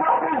24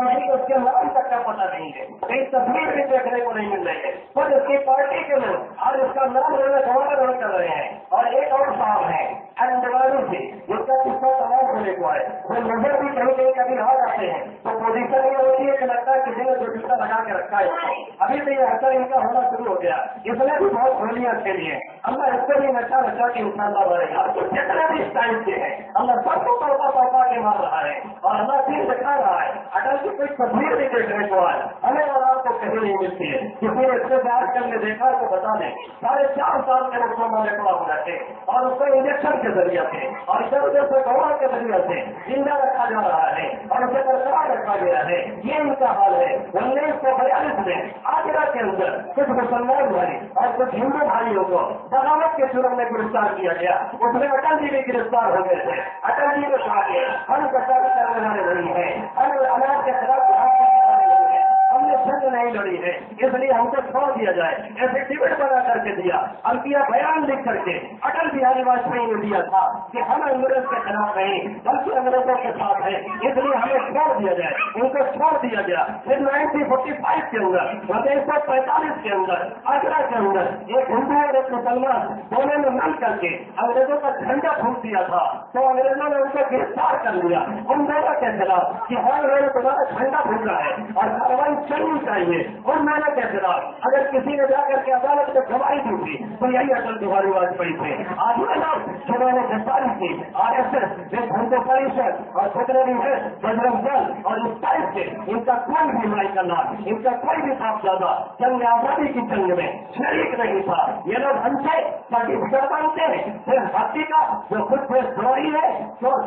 کسی کو اس کے نام تک کا پتہ نہیں ہے، کئی تصویر بھی دیکھنے کو نہیں مل رہی ہے، خود اس کی پارٹی کے لوگ آج اس کا نام لینا گوارا کر رہے ہیں۔ اور ایک اور صاحب ہے اندواری سے، جس کا قصہ تمام ہونے کو ہے، وہ نظر بھی کہیں کہیں کبھی آ جاتے ہیں تو پوزیشن یہ ہوتی ہے کہ لگتا ہے کسی نے جو جوتا لگا کے رکھا ہے۔ ابھی تو یہ اثر ان کا ہونا شروع ہو گیا، اس نے بھی بہت ہولیاں کھیلی ہیں، اللہ اس کو بھی نچا نچا کے انشاءاللہ بڑھے گا۔ جتنے بھی اس ٹائم کے ہیں اللہ سب کو توپا کے مار رہا ہے اور اللہ دین دکھا رہا ہے۔ اٹل کی کوئی تصویر بھی دیکھنے کو آئے ہمیں اور آپ کو کہیں نہیں ملتی ہے، کسی نے اس سے بات کر کے دیکھا تو بتا دیں 4.5 سال کے رقم میں پڑا ہوا تھے اور اس کو انجیکشن کے ذریعے سے اور ادھر ادھر سے دوا کے ذریعے سے زندہ رکھا جا رہا ہے اور اسے برقرار رکھا گیا ہے۔ یہ ان کا حال ہے۔ 1942 میں آگرہ کے اندر کچھ مسلمان بھائی اور کچھ ہندو بھائیوں کو بغاوت کے جرم میں گرفتار کیا گیا، اس میں اٹل جی بھی گرفتار ہو گئے تھے۔ اٹل جی نے کہا کہ ہم کٹر کرنے والے نہیں ہیں، ہم اناج کے خلاف ہم نے جنگ نہیں لڑی ہے، اس لیے ہم کو چھوڑ دیا جائے۔ ایسے ٹکٹ بنا کر کے دیا، الفیہ بیان لکھ کر کے اٹل بہاری واجپئی نے دیا تھا کہ ہم انگریز کے خلاف نہیں بلکہ انگریزوں کے ساتھ ہیں، اس لیے ہمیں چھوڑ دیا جائے۔ ان کو چھوڑ دیا گیا۔ پھر 1945 کے اندر 1945 کے اندر آگرہ کے اندر ایک ہندو اور ایک مسلمان دونوں نے مل کر کے انگریزوں کا جھنڈا پھونک دیا تھا، تو انگریزوں نے ان کو گرفتار کر لیا ان دونوں کے خلاف کہ ہر انہوں نے تمہارا جھنڈا پھونکا ہے اور کاروائی چلنی چاہیے۔ اور میں نے کے خلاف اگر کسی نے جا کر کے عدالت میں گواہی دی تھی تو یہی اٹل بہاری واجپئی تھے۔ آج جنہوں نے گرفتاری کی RSS ہندو پریشد اور سیکرٹری ہے بجرنگ دل اور اس ٹائپ سے ان کا کوئی بھی برائی کرنا، ان کا کوئی بھی صاحب زیادہ جنگ آزادی کی جنگ میں شریک نہیں تھا۔ یہ لوگ ہم سے سرٹیفکیٹ مانگتے ہیں صرف بھرتی کا جو خود سے چوری ہے، چور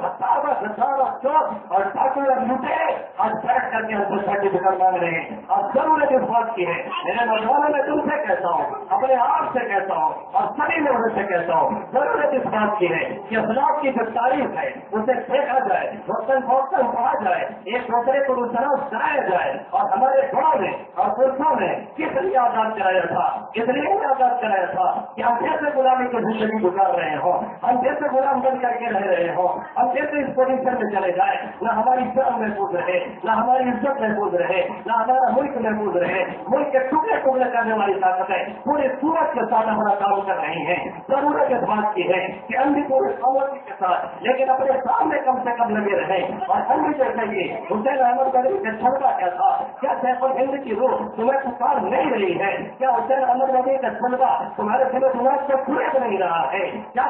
چور اور ڈاکو لوٹے آج بیٹھ کر کے ہم سے سرٹیفکیٹ مانگ رہے ہیں۔ اور ضرورت اس بات کی ہے، میرے نوجوانوں میں تم سے کہتا ہوں، اپنے آپ سے کہتا ہوں اور سبھی لوگوں سے کہتا ہوں، ضرورت اس بات کی ہے کہ اسلام کی جو تاریخ ہے اسے دیکھا جائے، روشن فوکن پڑھا جائے، ایک دوسرے کو روشنا سنایا جائے۔ اور ہمارے بڑوں نے اور پرسوں نے کس لیے آزاد کرایا تھا، اس لیے آزاد کرایا تھا کہ ہم پھر سے غلامی کی زندگی گزار رہے ہوں، ہم پھر سے غلام بن کر کے رہ رہے ہوں، ہم پھر سے اس پوزیشن میں چلے جائیں، نہ ہماری جان محفوظ رہے، نہ ہماری عزت محفوظ رہے، نہ ہمارا ملک محفوظ رہے۔ ملک کے ٹکڑے ٹکڑے کرنے والی طاقتیں پورے سورج کے ساتھ ہمارا کام کر رہی ہیں۔ ضرورت اس بات کی ہے کہ ہم بھی پورے خاموشی کے ساتھ لیکن اپنے سامنے کم سے کم لگے رہیں۔ اور ہم بھی جیسے یہ حسین احمد غنی کا چھڑکا کیا تھا، کیا سیف الہند کی روح تمہیں پکار نہیں رہی ہے؟ کیا حسین احمد غنی کا چھڑکا تمہارے دل و دماغ کو چھوڑ نہیں رہا ہے؟ کیا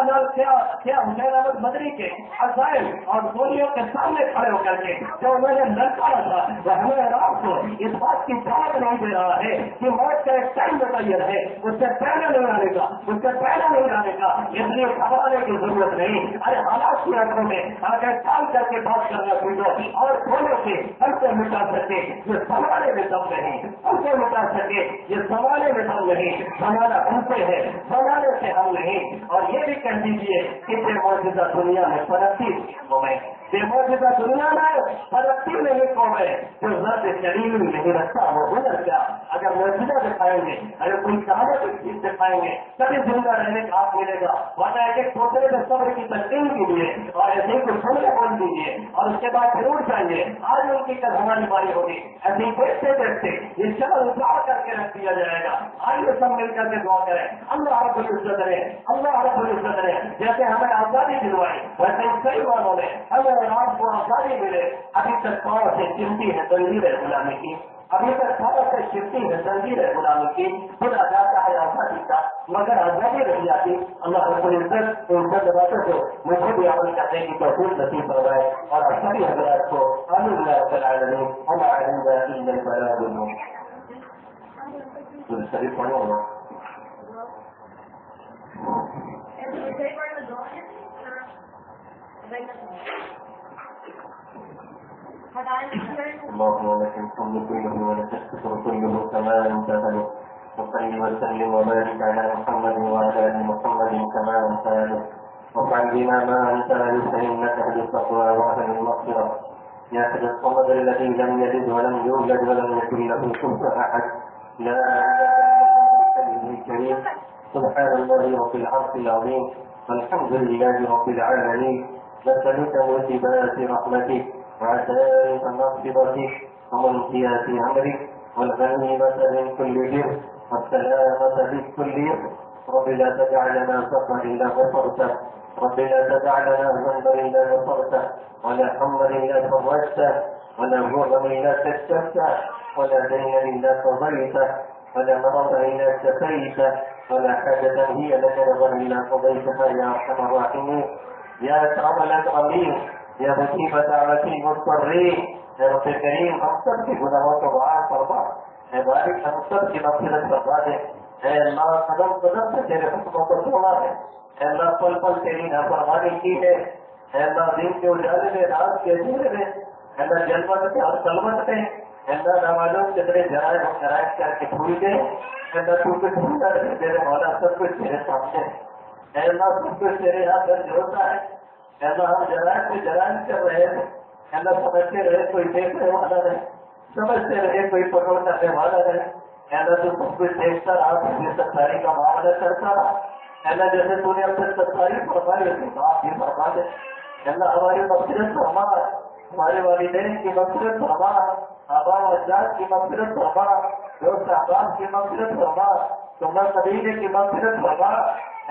حسین احمد مدنی کے عزائم اور گولیوں کے سامنے کھڑے ہو کر کے جو انہوں نے للکارا تھا وہ ہمیں رات کو اس بات کی دعوت نہیں دے رہا ہے کہ موت کا ایک ٹائم متعین ہے، اس سے پہلے نہیں آنے کا، اس سے پہلے نہیں آنے کا، اس لیے گھبرانے کی ضرورت نہیں۔ ارے حالات کی آنکھوں میں آگے ٹال کر کے بات کرنا سوچو اور بولو کہ ہم سے مٹا سکے یہ سنبھالے میں دم نہیں، ہم سے مٹا سکے یہ سنبھالے میں دم نہیں، ہمارا ہم سے ہے، سنبھالے سے ہم نہیں۔ اور یہ بھی کہہ دیجیے کہ یہ موجودہ دنیا میں ترقی میں بے موجودہ دنیا میں ترقی نہیں قوم ہے جو رد شریر نہیں رکھتا وہ ہنر کیا؟ اگر موجودہ دکھائیں گے، اگر کوئی کہاوت چیز دکھائیں گے تبھی زندہ رہنے کا آپ ملے گا، ورنہ ایک دوسرے میں صبر کی تلقین کیجیے اور ایسے ہی کچھ سننے بول دیجیے اور اس کے بعد پھر اٹھ جائیے۔ آج ان کی کل ہماری باری ہوگی، ایسے ہی دیکھتے دیکھتے یہ شکل اجاڑ کر کے رکھ دیا جائے گا۔ آئیے سب مل کر کے دعا کریں، اللہ رب العزت رہے، اللہ رب العزت رہے، جیسے ہمیں آزادی دلوائی ویسے کئی مانوں نے ہمیں آپ کو آزادی ملے۔ ابھی تک پاؤں سے چمٹی ہے تنظیر غلامی کی، ابھی تک پاؤں سے چمٹی ہے تنظیر غلامی کی، خدا جاتا ہے آزادی کا مگر آزادی رہ جاتی۔ اللہ رب العزت ان سب باتوں کو مجھے بھی عمل کرنے کی توفیق نصیب فرمائے اور سبھی حضرات کو آمین یا رب العالمین۔ ہمارے البلاغ شریف پڑھو ہوگا اللهم لك الحمد كله ولك الشكر كله كما انتهى وصل وسلم وبارك على محمد وعلى ال محمد كما انتهى وفعل بنا ما انتهى فانك اهل التقوى واهل المغفره يا احد الصمد الذي لم يلد ولم يولد ولم يكن له كفوا احد لا اله الا الكريم سبحان الله رب العرش العظيم والحمد لله رب العالمين نسألك موجبات رحمتك وعزائم مغفرتك ومنجيات أمرك والغنيمة من كل بر والسلامة من كل إثم. رب لا تدع لنا ذنبا إلا غفرته، رب لا تدع لنا ذنبا إلا غفرته، ولا حما إلا فرجته، ولا ضرا إلا كشفته، ولا دينا إلا قضيته، ولا مرضا إلا شفيته، ولا حاجة هي لك رضا إلا قضيتها يا أرحم الراحمين. يا أكرم الأكرمين، يا مجيب دعوة المضطرين، يا رب کریم ہم سب کی گناہوں کو معاف فرما، اے بارک ہم سب کی مغفرت فرما دے. اے اللہ قدم قدم سے تیرے حکموں کو چھوڑا ہے، اے اللہ پل پل تیری نافرمانی کی ہے، اے اللہ دن کے اجالے میں رات کے اندھیرے میں، اے اللہ جلوت کے اور کلوت میں، اے اللہ نامعلوم کتنے جرائم اور جرائم کر کے بھول گئے. اے اللہ تو کچھ بھولتا رہے تیرے مولا، سب کچھ تیرے سامنے. اے اللہ سب کچھ تیرے یہاں درج ہوتا ہے. اے اللہ ہم جرائم سے جرائم کر رہے ہیں، اللہ سمجھتے رہے کوئی دیکھنے والا نہیں، سمجھتے رہے کوئی پکڑ کرنے والا نہیں. اللہ تو سب کچھ دیکھتا رہا، تجھے ستاری کا معاملہ کرتا رہا. اللہ جیسے تو نے اپنے ستاری فرمائی ویسے آپ بھی فرما دے. اللہ ہماری مغفرت فرما، ہمارے والدین کی مغفرت فرما، آبا و اجداد کی مغفرت فرما، دوست احباب کی مغفرت فرما، سنت قبیلے کی مغفرت فرما.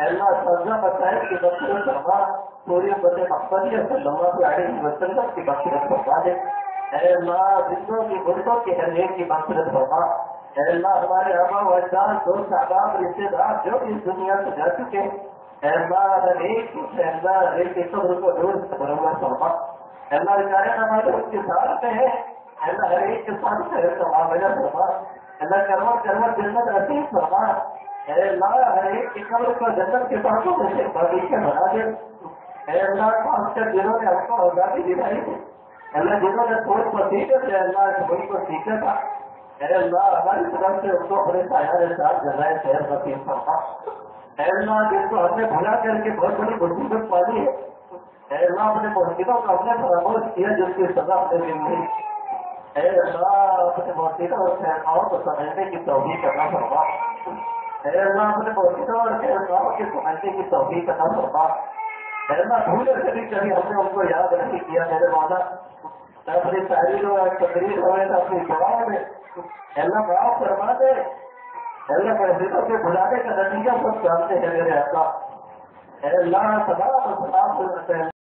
اللہ سرزا مسائل کی مغفرت فرما، پوری امت محمدیہ صلی اللہ علیہ وسلم کی مغفرت فرما دے. اے اللہ زندوں کی مردوں کی ہر ایک کی مغفرت فرما. اے اللہ ہمارے آبا و اجداد دوست احباب رشتے دار جو اس دنیا سے جا چکے، اے اللہ ہر ایک سے اللہ ہر ایک کی قبر کو دور سے برابر فرما. اے اللہ جائے ہمارے اس کے ساتھ میں ہے، اے اللہ ہر ایک کے ساتھ خیر کا معاملہ فرما. اللہ کروڑ کروڑ جنت نصیب فرما. اے اللہ ہر ایک کی قبر کو جنت کے پاسوں میں سے باغیچے بنا دے. اے اللہ خاص کر جنہوں نے ہم کو آزادی دلائی ہے، اللہ جنہوں نے سوچ کو سیکھا تھے، اللہ سبھی کو سیکھا تھا، اے اللہ ہماری طرف سے ان کو اپنے سایہ ساتھ جزائے خیر نصیب فرما. اے اللہ جس کو ہم نے بھلا کر کے بہت بڑی مصیبت پالی ہے، اے اللہ اپنے مسجدوں کو ہم نے فراموش کیا جس کی سزا ہم نے ملی. اے اللہ اپنے مسجدوں اور خیرخواہوں کو سمجھنے کی توفیق عطا فرما. اے اللہ اپنے مسجدوں اور خیرخواہوں کے سمجھنے کی توفیق عطا فرما. اے اللہ بھولے سے بھی کبھی ہم نے ان کو یاد نہیں کیا میرے مولا، نہ اپنی تحریر ہو تقریر ہوئے نہ اپنی دعاؤں میں. اللہ معاف فرما دے. اللہ مسجدوں کے بلانے کا نتیجہ سب جانتے ہیں میرے اللہ. اے اللہ تمام